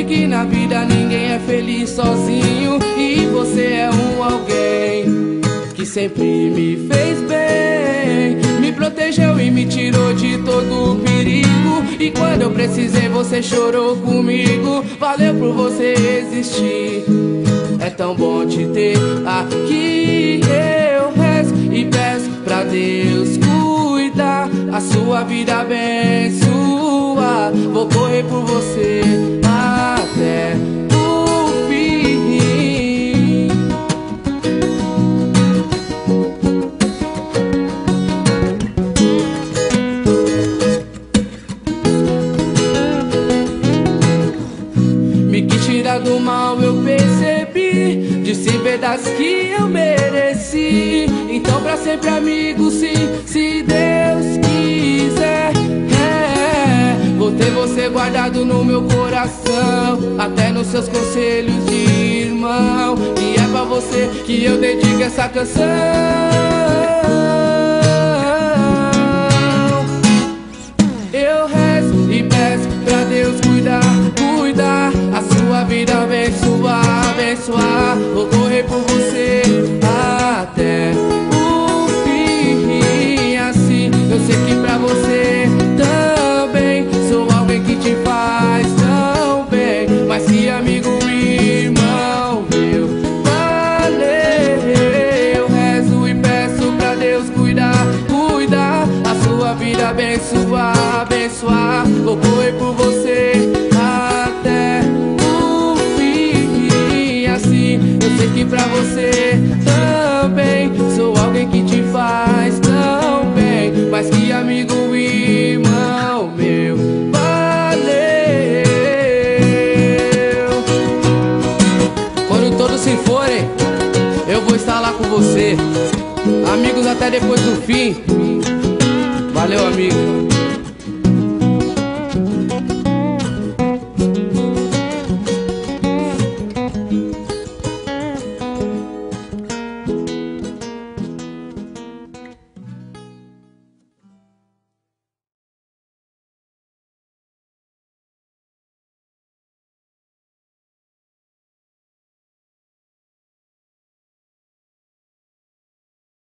que na vida ninguém é feliz sozinho, e você é um alguém que sempre me fez bem, me protegeu e me tirou de todo perigo. E quando eu precisei você chorou comigo. Valeu por você existir, é tão bom te ter aqui. Eu rezo e peço pra Deus cuidar, a sua vida abençoar. Vou correr por você até o fim. Me quis tirar do mal, eu percebi, disse verdades que eu mereci. Então pra sempre amigo, sim, se Deus quiser. Vou ter você guardado no meu coração, até nos seus conselhos de irmão. E é pra você que eu dedico essa canção. Eu rezo e peço pra Deus cuidar, cuidar, a sua vida abençoar, abençoar. Vou correr por você até o fim. Assim eu sei que pra você também sou alguém que te faz tão bem, mas que amigo, irmão meu, valeu. Eu rezo e peço pra Deus cuidar, cuidar, a sua vida abençoar, abençoar. Vou correr por você até o fim. Assim eu sei que pra você também sou alguém que te faz tão bem, mas que amigo, irmão meu, valeu. Quando todos se forem, eu vou estar lá com você. Amigos até depois do fim. Valeu, amigo.